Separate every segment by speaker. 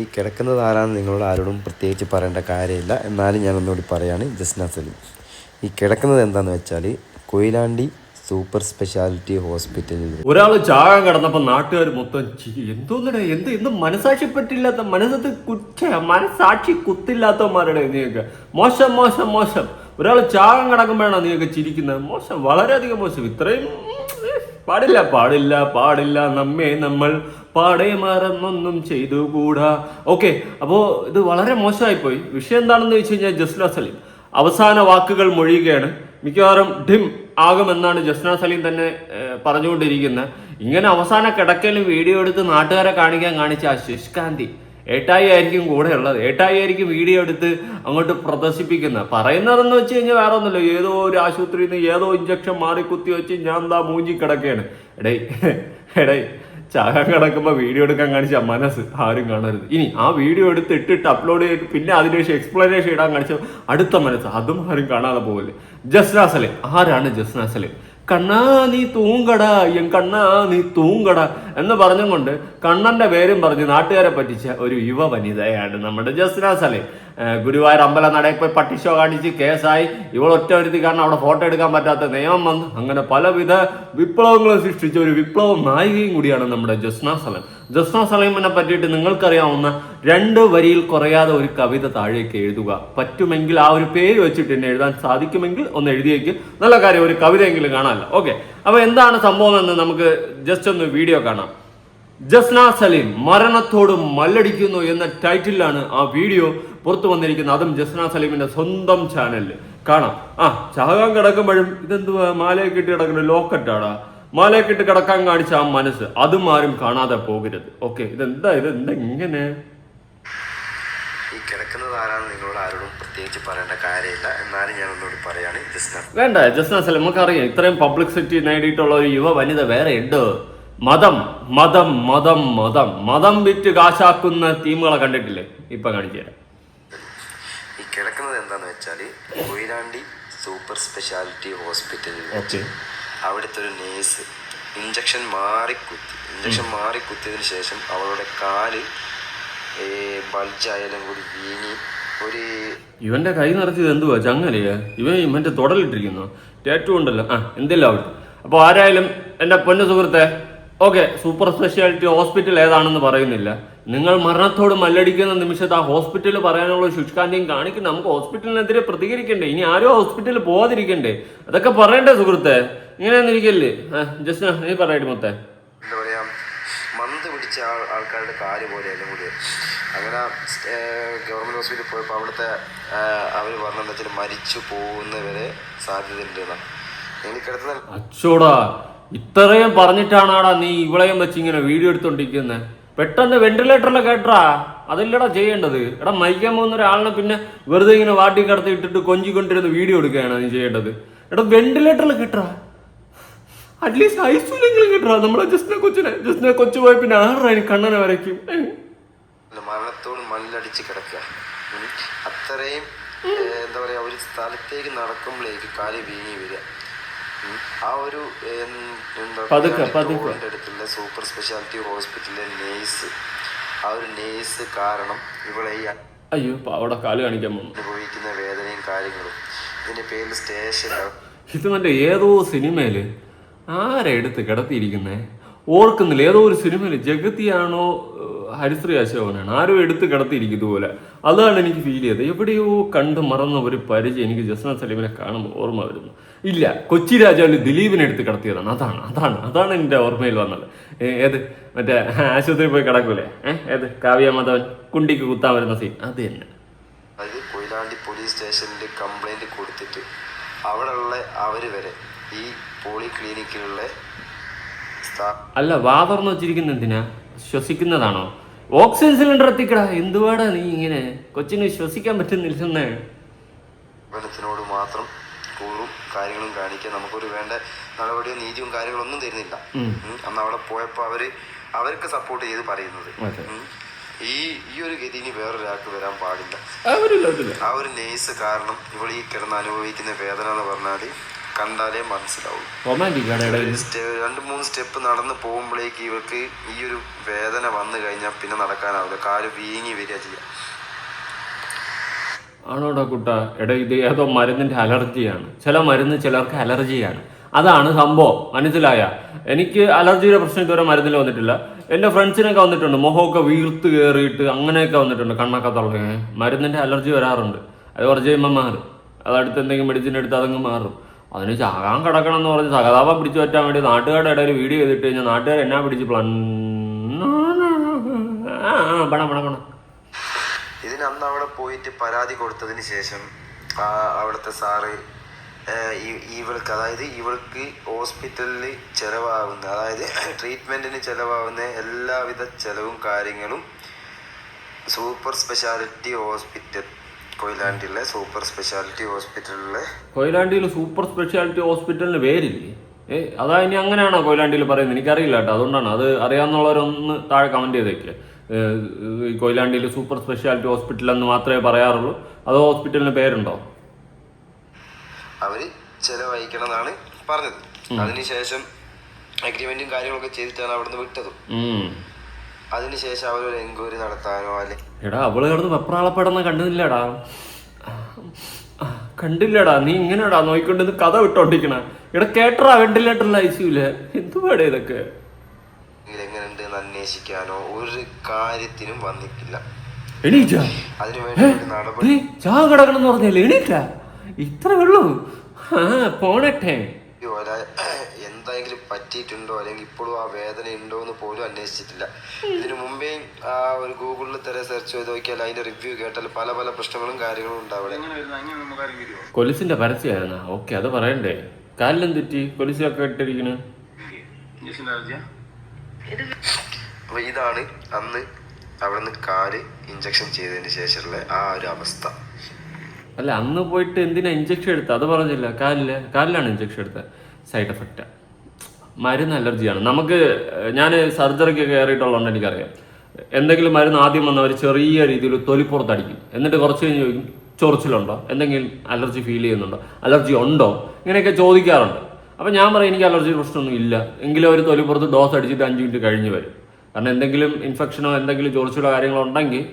Speaker 1: ഈ കിടക്കുന്നത് ആരാണെന്ന് നിങ്ങളോട് ആരോടും പ്രത്യേകിച്ച് പറയേണ്ട കാര്യമില്ല. എന്നാലും ഞാനൊന്നുകൂടി പറയാണ്, ജസ്ന സലീം. ഈ കിടക്കുന്നത് എന്താണെന്ന് വെച്ചാൽ കൊയിലാണ്ടി സൂപ്പർ സ്പെഷ്യാലിറ്റി ഹോസ്പിറ്റലിൽ
Speaker 2: ഒരാൾ ചാകാൻ കിടന്നപ്പോ നാട്ടുകാർ മൊത്തം എന്തോന്നടേ എന്ത് മനസാക്ഷി പറ്റില്ലാത്ത മനസ്സത്ത് മനസാക്ഷി കുത്തില്ലാത്തവന്മാരുടെ നീയൊക്കെ മോശം മോശം മോശം. ഒരാൾ ചാകാൻ കിടക്കുമ്പോഴാണ് നീയൊക്കെ ചിരിക്കുന്നത്. മോശം, വളരെയധികം മോശം. ഇത്രയും പാടില്ല പാടില്ല പാടില്ല. നമ്മൾ പാടേ മറന്നൊന്നും ചെയ്തുകൂടാ. ഓക്കെ, അപ്പോൾ ഇത് വളരെ മോശമായിപ്പോയി. വിഷയം എന്താണെന്ന് വെച്ച് കഴിഞ്ഞാൽ ജസ്ന സലീം അവസാന വാക്കുകൾ മൊഴിയുകയാണ്. മിക്കവാറും ഡിം ആകുമെന്നാണ് ജസ്ന സലീം തന്നെ പറഞ്ഞുകൊണ്ടിരിക്കുന്നത്. ഇങ്ങനെ അവസാന കിടക്കലും വീഡിയോ എടുത്ത് നാട്ടുകാരെ കാണിച്ച ആ ശുഷ്കാന്തി ഏട്ടായി ആയിരിക്കും കൂടെ ഉള്ളത്. ഏട്ടായി ആയിരിക്കും വീഡിയോ എടുത്ത് അങ്ങോട്ട് പ്രദർശിപ്പിക്കുന്നത്. പറയുന്നതെന്ന് വെച്ച് കഴിഞ്ഞാൽ വേറെ ഒന്നുമില്ല, ഏതോ ഒരു ആശുപത്രിയിൽ നിന്ന് ഏതോ ഇഞ്ചക്ഷൻ മാറി കുത്തി വെച്ച് ഞാൻ എന്താ മൂഞ്ചി കിടക്കുകയാണ്. എടേ ചാകാൻ കിടക്കുമ്പോൾ വീഡിയോ എടുക്കാൻ കാണിച്ച മനസ്സ് ആരും കാണരുത്. ഇനി ആ വീഡിയോ എടുത്ത് ഇട്ടിട്ട് അപ്ലോഡ് ചെയ്തിട്ട് പിന്നെ അതിനുശേഷം എക്സ്പ്ലനേഷൻ ഇടാൻ കാണിച്ച അടുത്ത മനസ്സ്, അതും ആരും കാണാതെ പോകില്ലേ. ജസ്ന സലീം. ആരാണ് ജസ്ന സലീം? കണ്ണാ നീ തൂങ്കട എൻ കണ്ണാ നീ തൂങ്കട എന്ന് പറഞ്ഞുകൊണ്ട് കണ്ണന്റെ പേരും പറഞ്ഞ് നാട്ടുകാരെ പറ്റിച്ച ഒരു യുവ വനിതയാണ് നമ്മുടെ ജസ്ന സലീം. ഗുരുവായൂർ അമ്പല നടയിൽ പോയി പട്ടി ഷോ കാണിച്ച് കേസായി. ഇവളൊറ്റ ഒരുത്തി കാരണം അവിടെ ഫോട്ടോ എടുക്കാൻ പറ്റാത്ത നിയമം വന്നു. അങ്ങനെ പലവിധ വിപ്ലവങ്ങളും സൃഷ്ടിച്ച ഒരു വിപ്ലവ നായികയും കൂടിയാണ് നമ്മുടെ ജസ്ന സലീം. ജസ്ന സലീമിനെ പറ്റിയിട്ട് നിങ്ങൾക്കറിയാവുന്ന 2 വരിയിൽ കുറയാതെ ഒരു കവിത താഴേക്ക് എഴുതുക. പറ്റുമെങ്കിൽ ആ ഒരു പേര് വെച്ചിട്ട് തന്നെ എഴുതാൻ സാധിക്കുമെങ്കിൽ ഒന്ന് എഴുതിയേക്ക്. നല്ല കാര്യം, ഒരു കവിതയെങ്കിലും കാണാമല്ലോ. ഓക്കെ, അപ്പൊ എന്താണ് സംഭവം എന്ന് നമുക്ക് ജസ്റ്റ് ഒന്ന് വീഡിയോ കാണാം. ജസ്ന സലീം മരണത്തോട് മല്ലടിക്കുന്നു എന്ന ടൈറ്റിലാണ് ആ വീഡിയോ പുറത്തു വന്നിരിക്കുന്നത്. അതും ജസ്ന സലീമിന്റെ സ്വന്തം ചാനലിൽ കാണാം. ചാകാൻ കിടക്കുമ്പോഴും ഇതെന്തുവാ മാലയൊക്കെ ഇട്ട് കിടക്കുന്ന ലോക്കറ്റാടാ, മാലയൊക്കെ ഇട്ട് കിടക്കാൻ കാണിച്ച ആ മനസ്സ്, അതും ആരും കാണാതെ പോകരുത്. ഓക്കെ, ഇതെന്താ ഇങ്ങനെ
Speaker 1: ഈ കിടക്കുന്നത് ആരാണെന്ന് നിങ്ങളോട് ആരോടും പ്രത്യേകിച്ച് പറയേണ്ട കാര്യമില്ല. എന്നാലും ഞാൻ ഒന്നുകൂടി പറയാണ്,
Speaker 2: വേണ്ട ജസ്ന സലീം. നമുക്കറിയാം ഇത്രയും പബ്ലിസിറ്റി നേടിയിട്ടുള്ള ഒരു യുവ വനിത വേറെ ഉണ്ട്. മതം മതം മതം മതം മതം വിറ്റ് കാശാക്കുന്ന ടീമുകളെ കണ്ടിട്ടില്ലേ? ഇപ്പൊ കാണിച്ചു തരാം.
Speaker 1: ഈ കിടക്കുന്നത് എന്താന്ന് വെച്ചാല് കൊയിലാണ്ടി സൂപ്പർ സ്പെഷ്യാലിറ്റി ഹോസ്പിറ്റലിൽ വെച്ച് അവിടുത്തെ ഒരു നേഴ്സ് ഇഞ്ചക്ഷൻ മാറി കുത്തിയതിന് ശേഷം അവളുടെ കാല് ബൾജായാലും കൂടി വീങ്ങി ഒരു
Speaker 2: ഇവന്റെ കൈ നിറച്ചത് എന്തുവാ ചങ്ങലയാ? ഇവൻ മറ്റേ തുടലിട്ടിരിക്കുന്നു, ടാറ്റു ഉണ്ടല്ലോ. എന്തെല്ലാം അവിടെ. അപ്പോൾ ആരായാലും എൻ്റെ പൊന്നു സുഹൃത്തെ, ഓക്കെ, സൂപ്പർ സ്പെഷ്യാലിറ്റി ഹോസ്പിറ്റൽ ഏതാണെന്ന് പറയുന്നില്ല. നിങ്ങൾ മരണത്തോട് മല്ലടിക്കുന്ന നിമിഷത്ത് ആ ഹോസ്പിറ്റലിൽ പറയാനുള്ള ശുഷ്കാന്തിയും കാണിക്കും. നമുക്ക് ഹോസ്പിറ്റലിനെതിരെ പ്രതികരിക്കണ്ടേ? ഇനി ആരോ ഹോസ്പിറ്റലിൽ പോകാതിരിക്കണ്ടേ? അതൊക്കെ പറയണ്ടേ സുഹൃത്തെ? ഇങ്ങനെയൊന്നും ഇരിക്കല്ലേ. ജസ്റ്റ് നീ പറയട്ടെ.
Speaker 1: എന്താ പറയാ, മന്ത് പിടിച്ച ആൾക്കാരുടെ കാല് പോലെയെല്ലാം കൂടി അങ്ങനെ ഗവൺമെന്റ് ഹോസ്പിറ്റലിൽ പോയപ്പോൾ അവിടുത്തെ അവർ പറഞ്ഞെന്താ വെച്ചാൽ മരിച്ചു പോകുന്നവരെ സാധ്യതയുണ്ട് എന്നാണ്.
Speaker 2: അച്ചോടാ, ഇത്രയും പറഞ്ഞിട്ടാണാടാ നീ ഇവളെയും വെച്ച് ഇങ്ങനെ വീഡിയോ എടുത്തോണ്ടിരിക്കുന്നത്? പെട്ടെന്ന് വെന്റിലേറ്ററിലെ കേട്ടാ അതല്ലടാ ചെയ്യേണ്ടത്. എടാ, മരിക്കാൻ പോകുന്ന ഒരാളിനെ പിന്നെ വെറുതെ ഇങ്ങനെ വാട്ടി കടത്തി ഇട്ടിട്ട് കൊഞ്ചിക്കൊണ്ടിരുന്ന വീഡിയോ എടുക്കുകയാണ് നീ ചെയ്യേണ്ടത്. എടാ, വെന്റിലേറ്ററിൽ കേട്ടാ, അറ്റ്ലീസ്റ്റ് ഐസിലെങ്കിലും കേട്ടാ. നമ്മളെ ജസ്റ്റിനെ കൊച്ചു പോയ പിന്നെ ആരുടെ കണ്ണനെ വരയ്ക്കും?
Speaker 1: മരണത്തോട് മല്ലടിച്ച് കിടക്കുക. അത്രയും എന്താ പറയാ, ഒരു സ്ഥലത്തേക്ക് നടക്കുമ്പോഴേക്ക് കാല് വീങ്ങി വരിക. ആ ഒരു അടുത്തുള്ള സൂപ്പർ സ്പെഷ്യാലിറ്റി ഹോസ്പിറ്റലിലെ നേഴ്സ്, ആ ഒരു നേഴ്സ് കാരണം ഇവിടെ
Speaker 2: അവിടെ കാല് കാണിക്കാൻ
Speaker 1: അനുഭവിക്കുന്ന വേദനയും കാര്യങ്ങളും ഇതിന്റെ പേരിൽ സ്റ്റേഷൻ.
Speaker 2: ഇത് മറ്റേ ഏതോ സിനിമയില് ആരാ എടുത്ത് കിടത്തിയിരിക്കുന്നേ ഓർക്കുന്നില്ല. ഏതോ ഒരു സിനിമയില് ജഗതിയാണോ ഹരിശ്രീ അശോകനാണ് ആരോ എടുത്ത് കിടത്തിയിരിക്കും ഇതുപോലെ. അതാണ് എനിക്ക് ഫീൽ ചെയ്തത്. എവിടെയോ കണ്ട് മറന്ന ഒരു പരിചയം എനിക്ക് ജസ്ന സലീമിനെ കാണുമ്പോൾ ഓർമ്മ വരുന്നു. ഇല്ല, കൊച്ചി രാജാവിൽ ദിലീപിനെ എടുത്ത് കിടത്തിയതാണ്. അതാണ് എൻ്റെ ഓർമ്മയിൽ വന്നത്. ഏത് മറ്റേ ആശുപത്രിയിൽ പോയി കിടക്കൂലേ, ഏത് കാവ്യ മാധവൻ കുണ്ടിക്ക് കുത്താൻ വരുന്ന സീൻ, അത് തന്നെ.
Speaker 1: അത് കൊയിലാണ്ടി പോലീസ് സ്റ്റേഷനിൽ കംപ്ലൈന്റ് കൊടുത്തിട്ട് അവിടെയുള്ള അവര് വരെ ഈ പോളി ക്ലിനിക്കിലുള്ള
Speaker 2: അല്ല വാ തുറന്ന് വെച്ചിരിക്കുന്ന എന്തിനാ? ശ്വസിക്കുന്നതാണോ? ഓക്സിജൻ സിലിണ്ടർ എത്തിക്കടാ. എന്തുവാടാ നീ ഇങ്ങനെ? കൊച്ചിന് ശ്വസിക്കാൻ പറ്റുന്നില്ലെന്നേ.
Speaker 1: ോട് മാത്രം കൂറും കാര്യങ്ങളും കാണിക്കാൻ നമുക്കൊരു വേണ്ട നടപടിയോ നീതിയും കാര്യങ്ങളൊന്നും തരുന്നില്ല. അന്ന് അവിടെ പോയപ്പോൾ അവർക്ക് സപ്പോർട്ട് ചെയ്ത് പറയുന്നത് ഈ ഒരു ഗതി ഇനി വേറൊരാൾക്ക് വരാൻ പാടില്ല. ആ ഒരു നേഴ്സ് കാരണം ഇവൾ ഈ കിടന്ന് അനുഭവിക്കുന്ന വേദന എന്ന് പറഞ്ഞാൽ കണ്ടാലേ മനസ്സിലാവും.
Speaker 2: റൊമാൻറ്റിക്
Speaker 1: 2-3 സ്റ്റെപ്പ് നടന്ന് പോകുമ്പോഴേക്ക് ഇവർക്ക് ഈ ഒരു വേദന വന്നു കഴിഞ്ഞാൽ പിന്നെ നടക്കാനാവില്ല, കാല് വീങ്ങി വരിക ചെയ്യാം.
Speaker 2: ആണോടാ കുട്ട? എടാ ഇത് ഏതോ മരുന്നിൻ്റെ അലർജിയാണ്. ചില മരുന്ന് ചിലർക്ക് അലർജിയാണ്, അതാണ് സംഭവം. മനസ്സിലായ? എനിക്ക് അലർജിയുടെ പ്രശ്നം ഇതുവരെ മരുന്നിൽ വന്നിട്ടില്ല. എൻ്റെ ഫ്രണ്ട്സിനൊക്കെ വന്നിട്ടുണ്ട്, മുഖമൊക്കെ വീർത്ത് കയറിയിട്ട് അങ്ങനെയൊക്കെ വന്നിട്ടുണ്ട്, കണ്ണൊക്കെ തുറന്ന്. മരുന്നിൻ്റെ അലർജി വരാറുണ്ട്. അത് കുറച്ച് കഴിയുമ്പോൾ മാറും. അതടുത്ത് എന്തെങ്കിലും മെഡിസിൻ എടുത്ത് അതങ്ങ് മാറും. അതിന് ചാകാൻ കിടക്കണം എന്ന് പറഞ്ഞ് സഹതാപം പിടിച്ചു പറ്റാൻ വേണ്ടി നാട്ടുകാരുടെ ഇടയിൽ വീഡിയോ ചെയ്തിട്ട് കഴിഞ്ഞാൽ നാട്ടുകാർ എന്നാ പിടിച്ച് പണം.
Speaker 1: ഇതിന് അന്ന് അവിടെ പോയിട്ട് പരാതി കൊടുത്തതിന് ശേഷം അവിടുത്തെ സാറ് ഇവൾക്ക്, അതായത് ഇവൾക്ക് ഹോസ്പിറ്റലിൽ ചിലവാകുന്ന, അതായത് ട്രീറ്റ്മെൻറ്റിന് ചിലവാകുന്ന എല്ലാവിധ ചിലവും കാര്യങ്ങളും സൂപ്പർ സ്പെഷ്യാലിറ്റി ഹോസ്പിറ്റൽ, കൊയിലാണ്ടിയിലെ സൂപ്പർ സ്പെഷ്യാലിറ്റി ഹോസ്പിറ്റലിലെ,
Speaker 2: കൊയിലാണ്ടിയിൽ സൂപ്പർ സ്പെഷ്യാലിറ്റി ഹോസ്പിറ്റലിന് പേരില്ലേ? അതാ ഇനി അങ്ങനെയാണോ കൊയിലാണ്ടിയിൽ പറയുന്നത്? എനിക്കറിയില്ല കേട്ടോ. അതുകൊണ്ടാണ്, അത് അറിയാവുന്നവരൊന്ന് താഴെ കമൻറ്റ് ചെയ്തേക്ക്. കൊയിലാണ്ടിയിൽ സൂപ്പർ സ്പെഷ്യാലിറ്റി ഹോസ്പിറ്റൽ എന്ന് മാത്രമേ പറയാറുള്ളൂ, അതോ ഹോസ്പിറ്റലിന് പേരുണ്ടോ?
Speaker 1: അവര് ചെലവഴിക്കണം എന്നാണ് പറഞ്ഞത്. അതിനുശേഷം അഗ്രിമെന്റും കാര്യങ്ങളൊക്കെ ചെയ്തിട്ടാണ് അവിടുന്ന് വിട്ടതും. അതിനുശേഷം അവരൊരു എൻക്വയറി നടത്താനോ അല്ലെ,
Speaker 2: എടാ അവള് കിടന്ന് വെപ്രാളപ്പെടുന്ന കണ്ടില്ലടാ നീ ഇങ്ങനെടാ നോയിക്കൊണ്ടിന്ന് കഥ വിട്ടോണ്ടിരിക്കണ. എടാ കേട്ടറാ വെന്റിലേറ്ററിൽ ഐസിയൂല് എന്തുവാടേ ഇതൊക്കെ?
Speaker 1: എങ്ങനെയുണ്ടെന്ന് അന്വേഷിക്കാനോ ഒരു കാര്യത്തിനും വന്നിട്ടില്ല.
Speaker 2: എണീറ്റാ?
Speaker 1: അതിനുവേണ്ടി ഒരു നടപടി
Speaker 2: ചാ കിടക്കണം പറഞ്ഞല്ലേ? എണീറ്റാ? ഇത്ര വെള്ളൂ പോണട്ടെ.
Speaker 1: എന്തെങ്കിലും പറ്റിയിട്ടുണ്ടോ അല്ലെങ്കിൽ ഇപ്പോഴും ആ വേദന ഉണ്ടോ എന്ന് പോലും അന്വേഷിച്ചിട്ടില്ല. ഇതിനു മുമ്പേ ആ ഒരു ഗൂഗിളിൽ സെർച്ച് ചെയ്ത് നോക്കിയാൽ അതിന്റെ റിവ്യൂ കേട്ടാൽ പല പല പ്രശ്നങ്ങളും കാര്യങ്ങളും ഉണ്ടാവിടെ.
Speaker 2: കൊലിസിന്റെ പരസ്യമായിരുന്ന ഓക്കെ, അത് പറയണ്ടേ? കാലിലും തെറ്റി കൊലിസൊക്കെ ഇട്ടിരിക്കണ്.
Speaker 1: അപ്പൊ ഇതാണ് അന്ന് അവിടുന്ന് കാല് ഇഞ്ചക്ഷൻ ചെയ്തതിന് ശേഷമുള്ള ആ ഒരു അവസ്ഥ.
Speaker 2: അല്ല അന്ന് പോയിട്ട് എന്തിനാ ഇഞ്ചക്ഷൻ എടുത്ത? അത് പറഞ്ഞില്ല. കാലിലാണ് ഇഞ്ചക്ഷൻ എടുത്തത്. സൈഡ് എഫക്റ്റാ, മരുന്ന് അലർജിയാണ്. നമുക്ക് ഞാൻ സർജറിക്ക് കയറിയിട്ടുള്ളതുകൊണ്ട് എനിക്കറിയാം. എന്തെങ്കിലും മരുന്ന് ആദ്യം വന്നവർ ചെറിയ രീതിയിൽ തൊലിപ്പുറത്തടിക്കും, എന്നിട്ട് കുറച്ച് കഴിഞ്ഞ് ചോദിക്കും ചൊറിച്ചിലുണ്ടോ, എന്തെങ്കിലും അലർജി ഫീൽ ചെയ്യുന്നുണ്ടോ, അലർജി ഉണ്ടോ, ഇങ്ങനെയൊക്കെ ചോദിക്കാറുണ്ട്. അപ്പം ഞാൻ പറയും എനിക്ക് അലർജി പ്രശ്നമൊന്നും ഇല്ല. എങ്കിലും അവർ തൊലിപ്പുറത്ത് ഡോസ് അടിച്ചിട്ട് 5 മിനിറ്റ് കഴിഞ്ഞ് വരും. കാരണം എന്തെങ്കിലും ഇൻഫെക്ഷനോ എന്തെങ്കിലും ചൊറിച്ചിലോ കാര്യങ്ങളോ ഉണ്ടെങ്കിൽ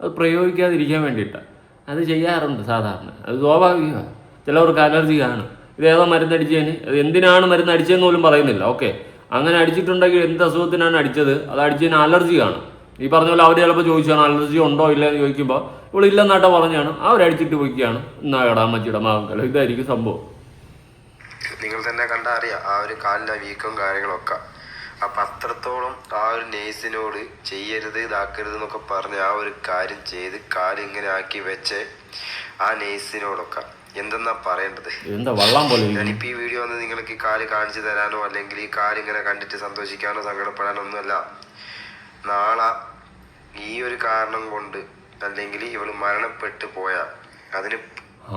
Speaker 2: അത് പ്രയോഗിക്കാതിരിക്കാൻ വേണ്ടിയിട്ടാണ് അത് ചെയ്യാറുണ്ട് സാധാരണ. അത് സ്വാഭാവികമാണ്. ചിലവർക്ക് അലർജി കാണും. ഇതേതോ മരുന്നടിച്ചതിന്, അത് എന്തിനാണ് മരുന്ന് അടിച്ചതെന്ന് പോലും പറയുന്നില്ല. ഓക്കെ, അങ്ങനെ അടിച്ചിട്ടുണ്ടെങ്കിൽ എന്ത് അസുഖത്തിനാണ് അടിച്ചത്, അത് അടിച്ചതിന് അലർജി കാണും. ഈ പറഞ്ഞ പോലെ അവർ ചിലപ്പോൾ ചോദിച്ചാണ് അലർജി ഉണ്ടോ ഇല്ല എന്ന് ചോദിക്കുമ്പോൾ ഇവളില്ലെന്നാട്ടോ പറഞ്ഞാണ് അവരടിച്ചിട്ട് പോയിക്കുകയാണ്. എന്നാ മച്ചിയുടെ മാവങ്കല, ഇതായിരിക്കും സംഭവം.
Speaker 1: നിങ്ങൾ തന്നെ കണ്ടാ അറിയാം ആ ഒരു കാലിലെ വീക്കും കാര്യങ്ങളൊക്കെ. അപ്പം അത്രത്തോളം ആ ഒരു നേഴ്സിനോട് ചെയ്യരുത് ഇതാക്കരുത് എന്നൊക്കെ പറഞ്ഞ് ആ ഒരു കാര്യം ചെയ്ത് കാലിങ്ങനെ ആക്കി വെച്ച് ആ നേഴ്സിനോടൊക്കെ എന്തെന്നാ പറയേണ്ടത്? ഞാനിപ്പോൾ ഈ വീഡിയോ വന്ന് നിങ്ങൾക്ക് ഈ കാല് കാണിച്ചു തരാനോ അല്ലെങ്കിൽ ഈ കാലിങ്ങനെ കണ്ടിട്ട് സന്തോഷിക്കാനോ സങ്കടപ്പെടാനോ ഒന്നുമല്ല. നാളെ ഈ ഒരു കാരണം കൊണ്ട് അല്ലെങ്കിൽ ഇവള് മരണപ്പെട്ടു പോയാൽ അതിന്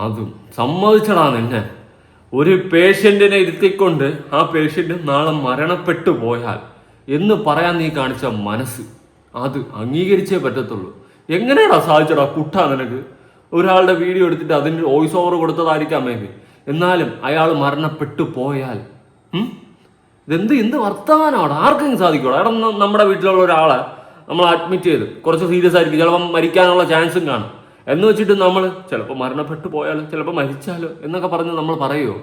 Speaker 2: അതും സമ്മതിച്ചടാ നിന്നെ. ഒരു പേഷ്യന്റിനെ ഇരുത്തിക്കൊണ്ട് ആ പേഷ്യന്റ് നാളെ മരണപ്പെട്ടു പോയാൽ എന്ന് പറയാൻ നീ കാണിച്ച മനസ്സ്, അത് അംഗീകരിച്ചേ പറ്റത്തുള്ളൂ. എങ്ങനെയാടാ സാധിച്ചടാ കുട്ടാ നിനക്ക്? ഒരാളുടെ വീഡിയോ എടുത്തിട്ട് അതിന് വോയിസ് ഓവർ കൊടുത്തതായിരിക്കാം മേ ബി, എന്നാലും അയാൾ മരണപ്പെട്ടു പോയാൽ എന്ത് വർത്തമാനമാണ്? ആർക്കെങ്കിലും സാധിക്കുമോ? എടാ നമ്മുടെ വീട്ടിലുള്ള ഒരാളെ നമ്മൾ അഡ്മിറ്റ് ചെയ്ത് കുറച്ച് സീരിയസ് ആയിരിക്കും, ചിലപ്പം മരിക്കാനുള്ള ചാൻസും കാണും. എന്ന് വെച്ചിട്ട് നമ്മൾ ചിലപ്പോൾ മരണപ്പെട്ടു പോയാലോ ചിലപ്പോൾ മരിച്ചാലോ എന്നൊക്കെ പറഞ്ഞ് നമ്മൾ പറയുമോ?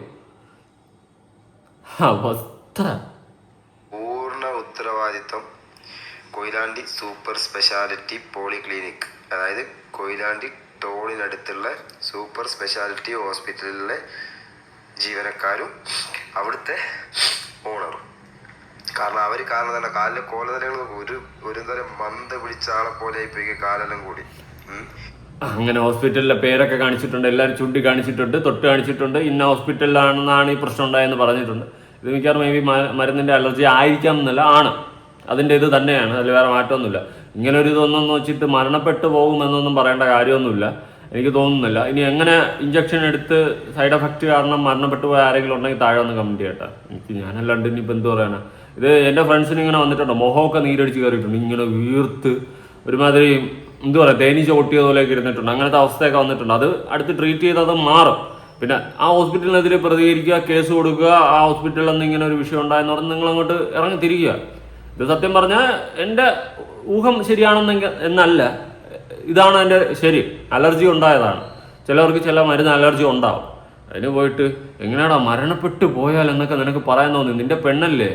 Speaker 2: അവസ്ഥ.
Speaker 1: പൂർണ്ണ ഉത്തരവാദിത്വം കൊയിലാണ്ടി സൂപ്പർ സ്പെഷ്യാലിറ്റി പോളിക്ലിനിക്, അതായത് കൊയിലാണ്ടി ടോളിനടുത്തുള്ള സൂപ്പർ സ്പെഷ്യാലിറ്റി ഹോസ്പിറ്റലിലെ ജീവനക്കാരും അവിടുത്തെ ഓണറും. കാരണം അവർ കാരണം തന്നെ കാലിലെ കോലതലകൾ ഒരു തരം മന്ദ പിടിച്ച ആളെ പോലെ ഇപ്പൊ കാലെല്ലാം കൂടി.
Speaker 2: അങ്ങനെ ഹോസ്പിറ്റലിലെ പേരൊക്കെ കാണിച്ചിട്ടുണ്ട്, എല്ലാവരും ചൂണ്ടി കാണിച്ചിട്ടുണ്ട്, തൊട്ട് കാണിച്ചിട്ടുണ്ട്. ഇന്ന ഹോസ്പിറ്റലിലാണെന്നാണ് ഈ പ്രശ്നം ഉണ്ടായെന്ന് പറഞ്ഞിട്ടുണ്ട്. ഇത് മിക്കവാറും മേ ബി മരുന്നിൻ്റെ അലർജി ആയിരിക്കാം എന്നല്ല, ആണ് അതിൻ്റെ ഇത് തന്നെയാണ്, അതിൽ വേറെ മാറ്റമൊന്നുമില്ല. ഇങ്ങനെ ഒരു ഇതൊന്നും വെച്ചിട്ട് മരണപ്പെട്ടു പോകുമെന്നൊന്നും പറയേണ്ട കാര്യമൊന്നുമില്ല, എനിക്ക് തോന്നുന്നില്ല. ഇനി എങ്ങനെ ഇഞ്ചക്ഷൻ എടുത്ത് സൈഡ് എഫക്റ്റ് കാരണം മരണപ്പെട്ടു പോയ ആരെങ്കിലും ഉണ്ടെങ്കിൽ താഴെ ഒന്ന് കമൻറ്റ് ചെയ്യട്ടെ. ഞാനല്ലാണ്ട് ഇനിയിപ്പോൾ എന്ത് പറയാനാ? ഇത് എൻ്റെ ഫ്രണ്ട്സിന് ഇങ്ങനെ വന്നിട്ടുണ്ടോ, മുഖമൊക്കെ നീരടിച്ച് കയറിയിട്ടുണ്ട്, ഇങ്ങനെ വീർത്ത് ഒരുമാതിരി എന്ത് പറയുക തേനീച്ച പൊട്ടിയതുപോലെയൊക്കെ ഇരുന്നിട്ടുണ്ട്. അങ്ങനത്തെ അവസ്ഥയൊക്കെ വന്നിട്ടുണ്ട്. അത് അടുത്ത് ട്രീറ്റ് ചെയ്ത് അത് മാറും. പിന്നെ ആ ഹോസ്പിറ്റലിനെതിരെ പ്രതികരിക്കുക, കേസ് കൊടുക്കുക, ആ ഹോസ്പിറ്റലിൽ നിന്ന് ഇങ്ങനെ ഒരു വിഷയം ഉണ്ടായെന്ന് പറഞ്ഞ് നിങ്ങൾ അങ്ങോട്ട് ഇറങ്ങി തിരിക്കുക. ഇത് സത്യം പറഞ്ഞാൽ എൻ്റെ ഊഹം ശരിയാണെന്നെങ്കിൽ എന്നല്ല, ഇതാണ് എൻ്റെ ശരി. അലർജി ഉണ്ടായതാണ്. ചിലവർക്ക് ചില മരുന്ന് അലർജി ഉണ്ടാവും. അതിന് പോയിട്ട് എങ്ങനെയാടാ മരണപ്പെട്ടു പോയാൽ എന്നൊക്കെ നിനക്ക് പറയാൻ തോന്നി? നിന്റെ പെണ്ണല്ലേ,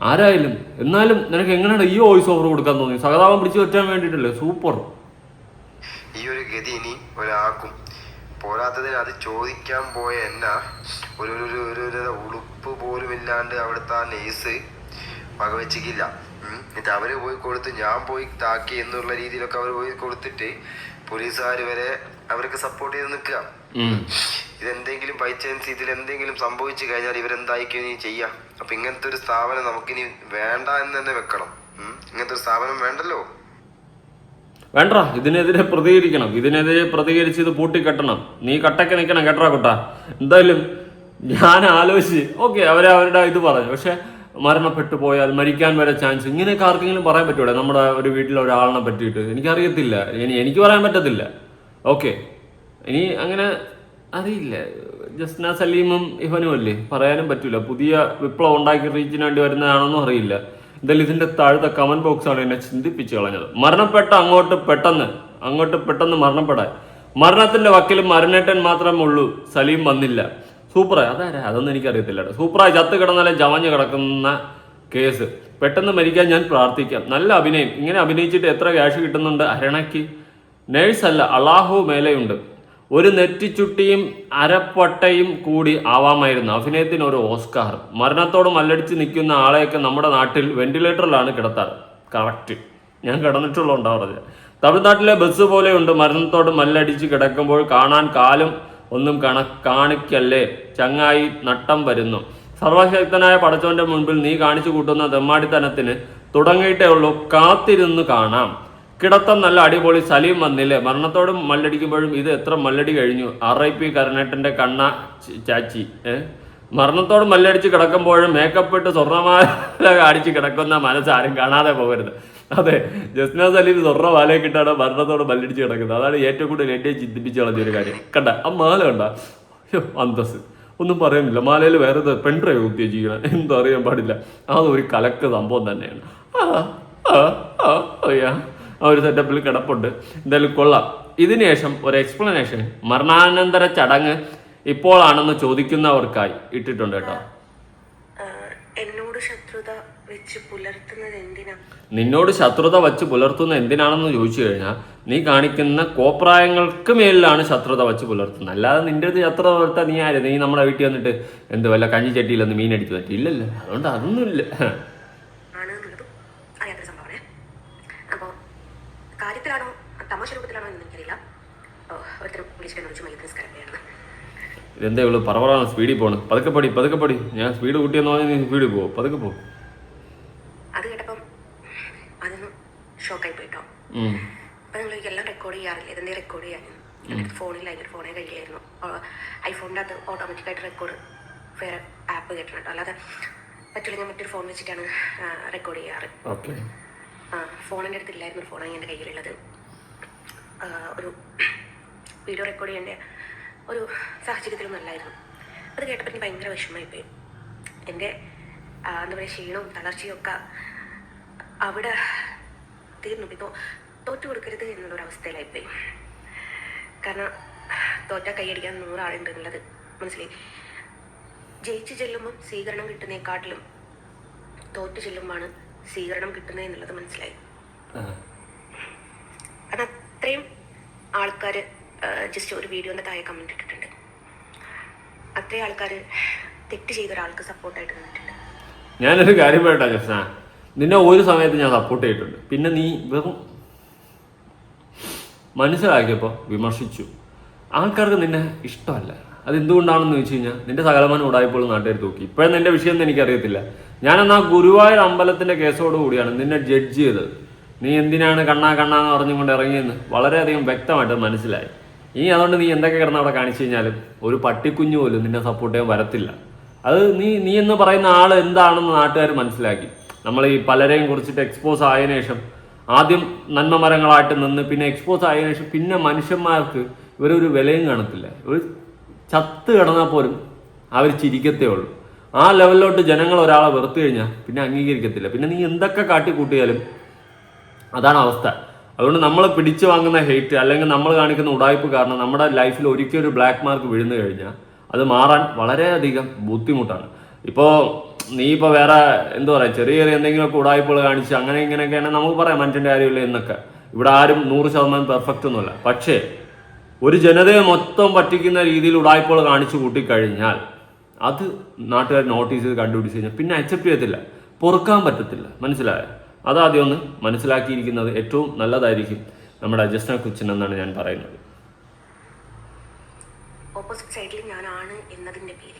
Speaker 2: ആരായാലും. എന്നാലും നിനക്ക് എങ്ങനെയാണ് ഈ വോയിസ് ഓവർ കൊടുക്കാൻ തോന്നി? സഹതാപം പിടിച്ചു പറ്റാൻ വേണ്ടിയിട്ടല്ലേ? സൂപ്പർ.
Speaker 1: ഈ ഒരു ഗതി ഇനി ഒരാൾക്കും പോരാത്തതിന് അത് ചോദിക്കാൻ പോയ എന്നാ ഒരു ഉളുപ്പ് പോലും ഇല്ലാണ്ട് അവിടുത്തെ ആ നേഴ്സ് വകവെച്ചിക്കില്ല. എന്നിട്ട് അവര് പോയി കൊടുത്ത് ഞാൻ പോയി താക്കി എന്നുള്ള രീതിയിലൊക്കെ അവർ പോയി കൊടുത്തിട്ട് പോലീസുകാർ വരെ അവർക്ക് സപ്പോർട്ട് ചെയ്ത് നിൽക്കുക. ഇതെന്തെങ്കിലും ബൈ ചാൻസ് ഇതിൽ എന്തെങ്കിലും സംഭവിച്ചു കഴിഞ്ഞാൽ ഇവരെന്തായിരിക്കും ഇനി ചെയ്യാം? അപ്പൊ ഇങ്ങനത്തെ ഒരു സ്ഥാപനം നമുക്കിനി വേണ്ട എന്ന് തന്നെ വെക്കണം. ഇങ്ങനത്തെ ഒരു സ്ഥാപനം വേണ്ടല്ലോ.
Speaker 2: വേണ്ട, ഇതിനെതിരെ പ്രതികരിക്കണം. ഇതിനെതിരെ പ്രതികരിച്ച് ഇത് പൂട്ടിക്കെട്ടണം. നീ കട്ടയ്ക്ക് നിൽക്കണം കേട്ടാ കുട്ടാ. എന്തായാലും ഞാൻ ആലോചിച്ച് ഓക്കെ, അവരുടെ ഇത് പറഞ്ഞു. പക്ഷെ മരണപ്പെട്ടു പോയാൽ മരിക്കാൻ വരെ ചാൻസ്, ഇങ്ങനെയൊക്കെ ആർക്കെങ്കിലും പറയാൻ പറ്റൂടെ? നമ്മുടെ ഒരു വീട്ടിലെ ഒരാളിനെ പറ്റിയിട്ട് എനിക്കറിയത്തില്ല, എനിക്ക് പറയാൻ പറ്റത്തില്ല. ഓക്കെ, ഇനി അങ്ങനെ അറിയില്ല. ജസ്ന സലീമും ഇവനും അല്ലേ, പറയാനും പറ്റൂല. പുതിയ വിപ്ലവം ഉണ്ടാക്കി റീച്ചിന് വേണ്ടി വരുന്നതാണെന്നും അറിയില്ല. എന്തായാലും ഇതിന്റെ താഴത്തെ കമന്റ് ബോക്സാണ് എന്നെ ചിന്തിപ്പിച്ച് കളഞ്ഞത്. മരണപ്പെട്ട അങ്ങോട്ട് പെട്ടെന്ന് മരണപ്പെടാൻ. മരണത്തിന്റെ വക്കിലും മരണേട്ടൻ മാത്രമേ ഉള്ളൂ, സലീം വന്നില്ല. സൂപ്പറായി. അതൊന്നും എനിക്കറിയത്തില്ല. സൂപ്പറായി ചത്ത് കിടന്നാലും ചവഞ്ഞ് കിടക്കുന്ന കേസ്. പെട്ടെന്ന് മരിക്കാൻ ഞാൻ പ്രാർത്ഥിക്കാം. നല്ല അഭിനയം. ഇങ്ങനെ അഭിനയിച്ചിട്ട് എത്ര ക്യാഷ് കിട്ടുന്നുണ്ട് അരണയ്ക്ക്? നേഴ്സല്ല, അള്ളാഹു മേലെയുണ്ട്. ഒരു നെറ്റിച്ചുട്ടിയും അരപ്പട്ടയും കൂടി ആവാമായിരുന്നു. അഭിനയത്തിന് ഒരു ഓസ്കാർ. മരണത്തോട് മല്ലടിച്ച് നിൽക്കുന്ന ആളെയൊക്കെ നമ്മുടെ നാട്ടിൽ വെന്റിലേറ്ററിലാണ് കിടത്താറ്. കറക്റ്റ്, ഞാൻ കിടന്നിട്ടുള്ളതുകൊണ്ടാ പറഞ്ഞത്. തമിഴ്നാട്ടിലെ ബസ് പോലെയുണ്ട്. മരണത്തോട് മല്ലടിച്ച് കിടക്കുമ്പോൾ കാണാൻ കാലും ഒന്നും കാണിക്കല്ലേ ചങ്ങായി, നട്ടം വരുന്നു. സർവശക്തനായ പടച്ചോന്റെ മുൻപിൽ നീ കാണിച്ചു കൂട്ടുന്ന തെമ്മാടിത്തനത്തിന് തുടങ്ങിയിട്ടേ ഉള്ളൂ. കാത്തിരുന്ന് കാണാം. കിടത്തം നല്ല അടിപൊളി. സലീം വന്നില്ലേ? മരണത്തോടും മല്ലടിക്കുമ്പോഴും ഇത് എത്ര മല്ലടി കഴിഞ്ഞു. RIP കരുണേട്ടന്റെ കണ്ണ ചാച്ചി. മരണത്തോട് മല്ലടിച്ച് കിടക്കുമ്പോഴും മേക്കപ്പ് ഇട്ട് സ്വർണ്ണമാല കാണിച്ച് കിടക്കുന്ന മനസ്സാരും കാണാതെ പോകരുത്. അതെ, ജസ്ന സലീം സ്വർണ്ണമാലയൊക്കെ ഇട്ടാണ് മരണത്തോട് മല്ലടിച്ച് കിടക്കുന്നത്. അതാണ് ഏറ്റവും കൂടുതൽ എന്നെ ചിന്തിപ്പിച്ച് കളഞ്ഞൊരു കാര്യം. കണ്ട ആ മാല കണ്ട, അന്തസ് ഒന്നും പറയുന്നില്ല. മാലയിൽ വേറെ പെൺഡ്രൈവ് ഉദ്ദേശിക്കണം, എന്തോ അറിയാൻ പാടില്ല. അതൊരു കലക്ക് സംഭവം തന്നെയാണ്. ആ ഒരു സെറ്റപ്പിൽ കിടപ്പുണ്ട്. എന്തായാലും കൊള്ളാം. ഇതിനുശേഷം ഒരു എക്സ്പ്ലനേഷൻ മരണാനന്തര ചടങ്ങ് ഇപ്പോഴാണെന്ന് ചോദിക്കുന്നവർക്കായി ഇട്ടിട്ടുണ്ട് കേട്ടോ.
Speaker 3: നിന്നോട് ശത്രുത
Speaker 2: വെച്ച് പുലർത്തുന്ന എന്തിനാണെന്ന് ചോദിച്ചു കഴിഞ്ഞാൽ നീ കാണിക്കുന്ന കോപ്രായങ്ങൾക്ക് മേലിലാണ് ശത്രുത വെച്ച് പുലർത്തുന്നത്. അല്ലാതെ നിന്റെ അടുത്ത് ശത്രുത പുലർത്താൻ നീ ആര്? നീ നമ്മുടെ വീട്ടിൽ വന്നിട്ട് എന്ത് വല്ല കഞ്ഞി ചട്ടിയിലൊന്ന് മീനടിച്ചു പറ്റി ഇല്ലല്ലോ. അതുകൊണ്ട് അതൊന്നുമില്ല.
Speaker 3: കാര്യത്തിലാണോ തമാശ രൂപത്തിലാണോ എന്ന് എനിക്കറിയില്ല. ഓരോരുത്തരും വിളിച്ചിട്ട് മയ്യത്തിന്
Speaker 2: ഇതെന്തേ ഉള്ളു? പറവറാണ് സ്പീഡിൽ പോണ്. പതുക്കെ പടി. ഞാൻ സ്പീഡ് കൂട്ടിയെന്ന് പറഞ്ഞാൽ നീ സ്പീഡിൽ പോകും. പതുക്കെ പോകും.
Speaker 3: അത് കേട്ടപ്പം അതൊന്നും ഷോക്കായി പോയിട്ടോ. അപ്പൊ നിങ്ങൾ എല്ലാം റെക്കോർഡ് ചെയ്യാറില്ല, ഇതെന്തേ റെക്കോർഡ് ചെയ്യാനും ഫോണിൽ അതിൻ്റെ ഫോണേ കയ്യിലായിരുന്നു. ഐഫോണിൻ്റെ അകത്ത് ഓട്ടോമാറ്റിക്കായിട്ട് റെക്കോർഡ് വേറെ ആപ്പ് കേട്ടോ. അല്ലാതെ പറ്റില്ലെങ്കിൽ മറ്റൊരു ഫോൺ വെച്ചിട്ടാണ് റെക്കോർഡ് ചെയ്യാറ്. ഫോണിൻ്റെ അടുത്തില്ലായിരുന്നു, ഫോണാണ് എൻ്റെ കയ്യിലുള്ളത്. ഒരു വീഡിയോ റെക്കോർഡ് ചെയ്യേണ്ട ഒരു സാഹചര്യത്തിലൊന്നും അല്ലായിരുന്നു. അത് കേട്ടപ്പോൾ എനിക്ക് ഭയങ്കര വിഷമമായിപ്പോയി. എൻ്റെ എന്താ പറയുക, ക്ഷീണവും തളർച്ചയും ഒക്കെ അവിടെ തീർന്നു. ഇപ്പോൾ തോറ്റു കൊടുക്കരുത് എന്നുള്ളൊരവസ്ഥയിലായിപ്പോയി. കാരണം തോറ്റാൽ കൈയടിക്കാൻ 100 ആളുണ്ട് എന്നുള്ളത് മനസ്സിലായി. ജയിച്ചു ചെല്ലുമ്പം സ്വീകരണം കിട്ടുന്നതിനെക്കാട്ടിലും തോറ്റു ചെല്ലുമ്പോഴാണ് സ്വീകരണം കിട്ടുന്നത് എന്നുള്ളത് മനസ്സിലായി. അത് അത്രയും ആൾക്കാർ ജസ്റ്റ് ഒരു വീഡിയോൻ്റെ താഴെ കമൻറ്റ് ഇട്ടിട്ടുണ്ട്. അത്രയും ആൾക്കാർ തെറ്റ് ചെയ്ത ഒരാൾക്ക് സപ്പോർട്ടായിട്ട് നിന്നിട്ടുണ്ട്.
Speaker 2: ഞാനൊരു കാര്യം പറയട്ടെ ജസ്ന, നിന്നെ ഒരു സമയത്ത് ഞാൻ സപ്പോർട്ട് ചെയ്തിട്ടുണ്ട്. പിന്നെ നീ വെറും മനസ്സിലാക്കിയപ്പോൾ വിമർശിച്ചു. ആൾക്കാർക്ക് നിന്നെ ഇഷ്ടമല്ല. അതെന്തുകൊണ്ടാണെന്ന് ചോദിച്ചു കഴിഞ്ഞാൽ നിന്റെ സകലമാനം ഉടായപ്പോൾ നാട്ടുകാർ തൂക്കി. ഇപ്പോഴും നിന്റെ വിഷയം ഒന്നും എനിക്കറിയത്തില്ല. ഞാനെന്നാ ഗുരുവായൂർ അമ്പലത്തിന്റെ കേസോട് കൂടിയാണ് നിന്നെ ജഡ്ജ് ചെയ്തത്. നീ എന്തിനാണ് കണ്ണാന്ന് പറഞ്ഞുകൊണ്ട് ഇറങ്ങിയെന്ന് വളരെയധികം വ്യക്തമായിട്ട് മനസ്സിലായി. ഇനി അതുകൊണ്ട് നീ എന്തൊക്കെ കിടന്ന് അവിടെ കാണിച്ചു കഴിഞ്ഞാലും ഒരു പട്ടിക്കുഞ്ഞു പോലും നിന്നെ സപ്പോർട്ട് ചെയ്യാൻ വരത്തില്ല. അത് നീ എന്ന് പറയുന്ന ആൾ എന്താണെന്ന് നാട്ടുകാർ മനസ്സിലാക്കി. നമ്മൾ ഈ പലരെയും കുറിച്ചിട്ട് എക്സ്പോസ് ആയതിനു ശേഷം ആദ്യം നന്മ മരങ്ങളായിട്ട് നിന്ന് പിന്നെ എക്സ്പോസ് ആയതിനു ശേഷം പിന്നെ മനുഷ്യന്മാർക്ക് ഇവരൊരു വിലയും കാണത്തില്ല. ഒരു ചത്ത് കിടന്നാൽ പോലും അവർ ചിരിക്കത്തേ ഉള്ളൂ. ആ ലെവലിലോട്ട് ജനങ്ങൾ ഒരാളെ വെറുത്തു കഴിഞ്ഞാൽ പിന്നെ അംഗീകരിക്കത്തില്ല. പിന്നെ നീ എന്തൊക്കെ കാട്ടിക്കൂട്ടിയാലും അതാണ് അവസ്ഥ. അതുകൊണ്ട് നമ്മൾ പിടിച്ചു വാങ്ങുന്ന ഹെയ്റ്റ് അല്ലെങ്കിൽ നമ്മൾ കാണിക്കുന്ന ഉടായ്പ് കാരണം നമ്മുടെ ലൈഫിൽ ഒരിക്കലും ഒരു ബ്ലാക്ക് മാർക്ക് വീഴുന്നു കഴിഞ്ഞാൽ അത് മാറാൻ വളരെയധികം ബുദ്ധിമുട്ടാണ്. ഇപ്പോൾ നീ ഇപ്പോൾ വേറെ എന്താ പറയുക, ചെറിയ ചെറിയ എന്തെങ്കിലുമൊക്കെ ഉടായ്പകൾ കാണിച്ച് അങ്ങനെ ഇങ്ങനെയൊക്കെയാണ് നമുക്ക് പറയാം മനുഷ്യൻ്റെ കാര്യമില്ല എന്നൊക്കെ. ഇവിടെ ആരും 100% പെർഫെക്റ്റ് ഒന്നുമല്ല. പക്ഷേ ഒരു ജനതയെ മൊത്തം പറ്റിക്കുന്ന രീതിയിൽ ഉടായ്പകൾ കാണിച്ചു കൂട്ടിക്കഴിഞ്ഞാൽ അത് നാട്ടുകാർ നോട്ടീസ് ചെയ്ത് കണ്ടുപിടിച്ച് കഴിഞ്ഞാൽ പിന്നെ അക്സെപ്റ്റ് ചെയ്യത്തില്ല, പൊറുക്കാൻ പറ്റത്തില്ല. മനസ്സിലായോ? അതാദ്യം ഒന്ന് മനസ്സിലാക്കിയിരിക്കുന്നത് ഏറ്റവും നല്ലതായിരിക്കും നമ്മുടെ ജസ്ന കൊച്ചിൻ എന്നാണ് ഞാൻ പറയുന്നത്.
Speaker 3: ഓപ്പോസിറ്റ് സൈഡിൽ ഞാനാണ് എന്നതിൻ്റെ പേര്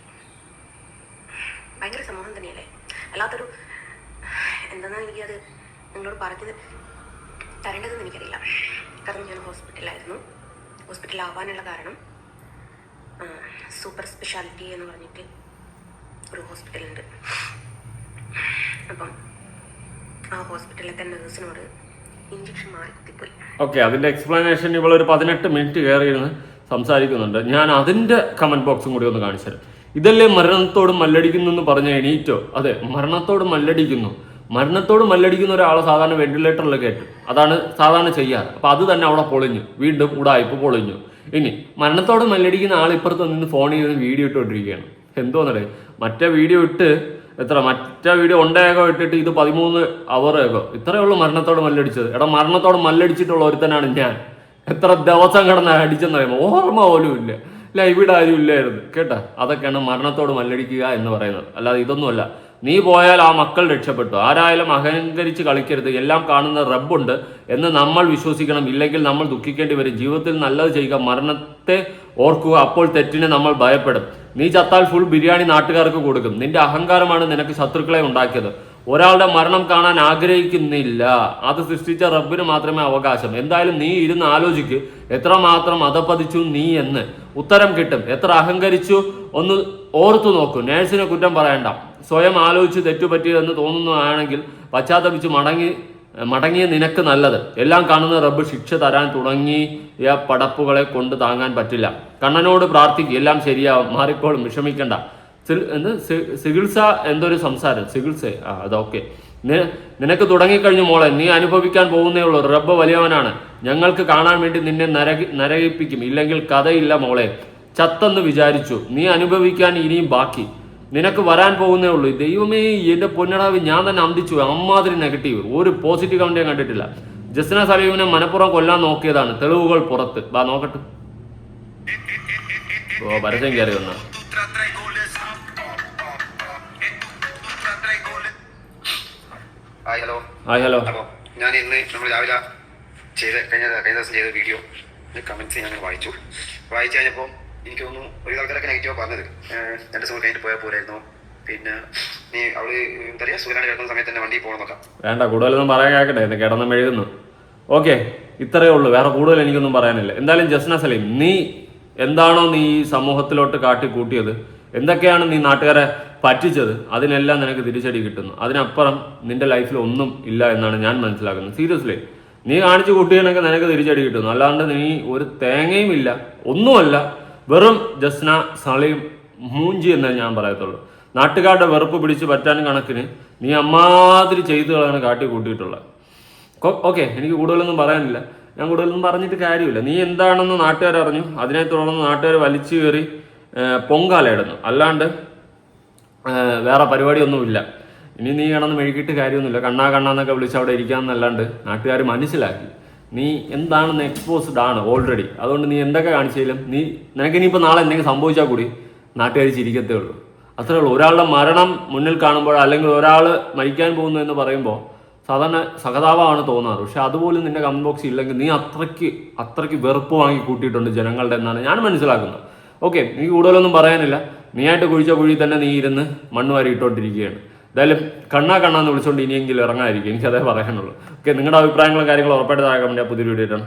Speaker 3: ഭയങ്കര സമൂഹം തന്നെയല്ലേ. അല്ലാത്തൊരു എന്താണെന്ന് എനിക്കത് നിങ്ങളോട് പറഞ്ഞത് തരേണ്ടതെന്ന് എനിക്കറിയില്ല. കാരണം ഞാൻ ഹോസ്പിറ്റലാവാനുള്ള കാരണം സൂപ്പർ സ്പെഷ്യാലിറ്റി എന്ന് പറഞ്ഞിട്ട് ഒരു ഹോസ്പിറ്റലുണ്ട്. അപ്പം ആ ഹോസ്പിറ്റലിലത്തെ നേഴ്സിനോട് ഇഞ്ചക്ഷൻ മാറി കുത്തിപ്പോയി.
Speaker 2: ഓക്കെ, അതിൻ്റെ എക്സ്പ്ലനേഷൻ ഇവളൊരു 18 മിനിറ്റ് കയറിയിരുന്ന് സംസാരിക്കുന്നുണ്ട്. ഞാൻ അതിൻ്റെ കമൻറ്റ് ബോക്സും കൂടി ഒന്ന് കാണിച്ചു തരാം. ഇതല്ലേ മരണത്തോട് മല്ലടിക്കുന്നു എന്ന് പറഞ്ഞ എണീറ്റോ? അതെ, മരണത്തോട് മല്ലടിക്കുന്ന ഒരാളെ സാധാരണ വെന്റിലേറ്ററിൽ കയറ്റും. അതാണ് സാധാരണ ചെയ്യാറ്. അപ്പം അത് തന്നെ അവിടെ പൊളിഞ്ഞു, വീണ്ടും ഉടായ്പ പൊളിഞ്ഞു. ഇനി മരണത്തോട് മല്ലടിക്കുന്ന ആൾ ഇപ്പുറത്ത് നിന്ന് ഫോണിൽ നിന്ന് വീഡിയോ ഇട്ടുകൊണ്ടിരിക്കുകയാണ്. എന്തോന്നടേ, മറ്റേ വീഡിയോ ഒണ്ടേകോ ഇട്ടിട്ട് ഇത് 13 അവറേകോ ഇത്രയേ ഉള്ളൂ മരണത്തോട് മല്ലടിച്ചത്. എടാ, മരണത്തോട് മല്ലടിച്ചിട്ടുള്ള ഒരുത്തനാണ് ഞാൻ. എത്ര ദിവസം കിടന്ന് അടിച്ചെന്നറിയുമോ? ഓർമ്മ പോലും ഇല്ല. ഇവിടെ ആരും ഇല്ലായിരുന്നു കേട്ടാ. അതൊക്കെയാണ് മരണത്തോട് മല്ലടിക്കുക എന്ന് പറയുന്നത്. അല്ലാതെ ഇതൊന്നുമല്ല. നീ പോയാൽ ആ മക്കൾ രക്ഷപ്പെട്ടു. ആരായാലും അഹങ്കരിച്ച് കളിക്കരുത്. എല്ലാം കാണുന്ന റബ്ബുണ്ട് എന്ന് നമ്മൾ വിശ്വസിക്കണം. ഇല്ലെങ്കിൽ നമ്മൾ ദുഃഖിക്കേണ്ടി വരും. ജീവിതത്തിൽ നല്ലത് ചെയ്യുക, മരണത്തെ ഓർക്കുക. അപ്പോൾ തെറ്റിനെ നമ്മൾ ഭയപ്പെടും. നീ ചത്താൽ ഫുൾ ബിരിയാണി നാട്ടുകാർക്ക് കൊടുക്കും. നിന്റെ അഹങ്കാരമാണ് നിനക്ക് ശത്രുക്കളെ ഉണ്ടാക്കിയത്. ഒരാളുടെ മരണം കാണാൻ ആഗ്രഹിക്കുന്നില്ല. അത് സൃഷ്ടിച്ച റബ്ബിന് മാത്രമേ അവകാശം. എന്തായാലും നീ ഇരുന്ന് ആലോചിക്ക്, എത്രമാത്രം അധപ്പതിച്ചു നീ എന്ന് ഉത്തരം കിട്ടും. എത്ര അഹങ്കരിച്ചു ഒന്ന് ഓർത്തു നോക്കൂ. നേഴ്സിനെ കുറ്റം പറയണ്ട. സ്വയം ആലോചിച്ച് തെറ്റുപറ്റിയതെന്ന് തോന്നുന്നതാണെങ്കിൽ പശ്ചാത്തപിച്ച് മടങ്ങിയ നിനക്ക് നല്ലത്. എല്ലാം കാണുന്ന റബ്ബ് ശിക്ഷ തരാൻ തുടങ്ങിയ പടപ്പുകളെ കൊണ്ട് താങ്ങാൻ പറ്റില്ല. കണ്ണനോട് പ്രാർത്ഥിക്കുക, എല്ലാം ശരിയാവും, മാറിക്കോളും, വിഷമിക്കണ്ട. ചികിത്സ എന്തൊരു സംസാരം, ചികിത്സ അതൊക്കെ നിനക്ക് തുടങ്ങിക്കഴിഞ്ഞു മോളെ. നീ അനുഭവിക്കാൻ പോകുന്നേ ഉള്ളൂ. റബ്ബ് വലിയവനാണ്. ഞങ്ങൾക്ക് കാണാൻ വേണ്ടി നിന്നെ നരകിപ്പിക്കും. ഇല്ലെങ്കിൽ കഥയില്ല മോളെ. ചത്തെന്ന് വിചാരിച്ചു. നീ അനുഭവിക്കാൻ ഇനിയും ബാക്കി. നിനക്ക് വരാൻ പോകുന്നേ ഉള്ളൂ. ദൈവമേ, എന്റെ പൊന്നടാവ്, ഞാൻ തന്നെ അന്തിച്ചു. അമ്മാതിരി നെഗറ്റീവ്, ഒരു പോസിറ്റീവ് കമന്റ് ഞാൻ കണ്ടിട്ടില്ല. ജസ്ന സലീമിനെ മനപ്പുറം കൊല്ലാൻ നോക്കിയതാണ്, തെളിവുകൾ പുറത്ത്. ബാ നോക്കട്ടെ. ഓ, പരസ്യം കയറി വന്ന
Speaker 1: ഹായ് ഹലോ. അപ്പോൾ ഞാൻ ഇന്ന് നമ്മൾ രാവിലെ കഴിഞ്ഞ ദിവസം ചെയ്ത വീഡിയോ കമന്റ്സ് ഞാൻ വായിച്ചു കഴിഞ്ഞപ്പോൾ എനിക്ക് തോന്നുന്നു ഒരു ആൾക്കാരൊക്കെ നെഗറ്റീവ് പറഞ്ഞത്. 2 ദിവസം കഴിഞ്ഞിട്ട് പോയാൽ പോരായിരുന്നു. പിന്നെ നീ അവള് എന്താ പറയുക, സൂര്യനാട് കിടക്കുന്ന സമയത്ത് തന്നെ വണ്ടി പോകണമെന്നൊക്കെ.
Speaker 2: വേണ്ട, കൂടുതലൊന്നും പറയാൻ കേൾക്കട്ടെ. എന്നെ കിടന്ന് മെഴുകുന്നു. ഓക്കെ, ഇത്രയേ ഉള്ളൂ. വേറെ കൂടുതൽ എനിക്കൊന്നും പറയാനില്ല. എന്തായാലും ജസ്ന സലീം, നീ എന്താണോ നീ ഈ സമൂഹത്തിലോട്ട് കാട്ടിക്കൂട്ടിയത്, എന്തൊക്കെയാണ് നീ നാട്ടുകാരെ പറ്റിച്ചത്, അതിനെല്ലാം നിനക്ക് തിരിച്ചടി കിട്ടുന്നു. അതിനപ്പുറം നിന്റെ ലൈഫിൽ ഒന്നും ഇല്ല എന്നാണ് ഞാൻ മനസ്സിലാക്കുന്നത്. സീരിയസ്ലി, നീ കാണിച്ചു കൂട്ടിയതിനൊക്കെ നിനക്ക് തിരിച്ചടി കിട്ടുന്നു. അല്ലാണ്ട് നീ ഒരു തേങ്ങയും ഇല്ല, ഒന്നുമല്ല. വെറും ജസ്ന സലീം മൂഞ്ചി എന്നേ ഞാൻ പറയത്തുള്ളൂ. നാട്ടുകാരുടെ വെറുപ്പ് പിടിച്ച് പറ്റാനും കണക്കിന് നീ അമ്മാതിരി ചെയ്തുകളാണ് കാട്ടിക്കൂട്ടിയിട്ടുള്ളത്. ഓക്കെ, എനിക്ക് കൂടുതലൊന്നും പറയാനില്ല. ഞാൻ കൂടുതലൊന്നും പറഞ്ഞിട്ട് കാര്യമില്ല. നീ എന്താണെന്ന് നാട്ടുകാർ അറിഞ്ഞു. അതിനെ തുടർന്ന് നാട്ടുകാർ വലിച്ചു കയറി പൊങ്കാലയിടുന്നു. അല്ലാണ്ട് വേറെ പരിപാടിയൊന്നുമില്ല. ഇനി നീ കിടന്ന് മെഴുകിയിട്ട് കാര്യമൊന്നുമില്ല. കണ്ണാന്നൊക്കെ വിളിച്ച് അവിടെ ഇരിക്കാമെന്നല്ലാണ്ട് നാട്ടുകാർ മനസ്സിലാക്കി നീ എന്താണെന്ന് എക്സ്പോസ്ഡ് ആണ് ഓൾറെഡി. അതുകൊണ്ട് നീ എന്തൊക്കെ കാണിച്ചാലും നിനക്കിനിയിപ്പോൾ നാളെ എന്തെങ്കിലും സംഭവിച്ചാൽ കൂടി നാട്ടുകാർ ചിരിക്കത്തേ ഉള്ളൂ. അത്രേ ഉള്ളൂ. ഒരാളുടെ മരണം മുന്നിൽ കാണുമ്പോൾ അല്ലെങ്കിൽ ഒരാൾ മരിക്കാൻ പോകുന്നു എന്ന് പറയുമ്പോൾ സാധാരണ സഹതാപമാണ് തോന്നാറ്. പക്ഷെ അതുപോലും നിന്റെ കമന്റ് ബോക്സ് ഇല്ലെങ്കിൽ നീ അത്രയ്ക്ക് വെറുപ്പ് വാങ്ങി കൂട്ടിയിട്ടുണ്ട് ജനങ്ങളുടെ എന്നാണ് ഞാൻ മനസ്സിലാക്കുന്നത്. ഓക്കെ, എനിക്ക് കൂടുതലൊന്നും പറയാനില്ല. നീയായിട്ട് കുഴിച്ച കുഴി തന്നെ നീ ഇരുന്ന് മണ്ണ് വാരി ഇട്ടോണ്ടിരിക്കുകയാണ്. എന്തായാലും കണ്ണാന്ന് വിളിച്ചുകൊണ്ട് ഇനിയെങ്കിലും ഇറങ്ങാതിരിക്കും. എനിക്കതേ പറയാനുള്ളൂ. ഓക്കെ, നിങ്ങളുടെ അഭിപ്രായങ്ങളും കാര്യങ്ങളും ഉറപ്പായിട്ട് താഴെ കമന്റ് പുതിയൊരു വീഡിയോ ഇട്ടാണ്.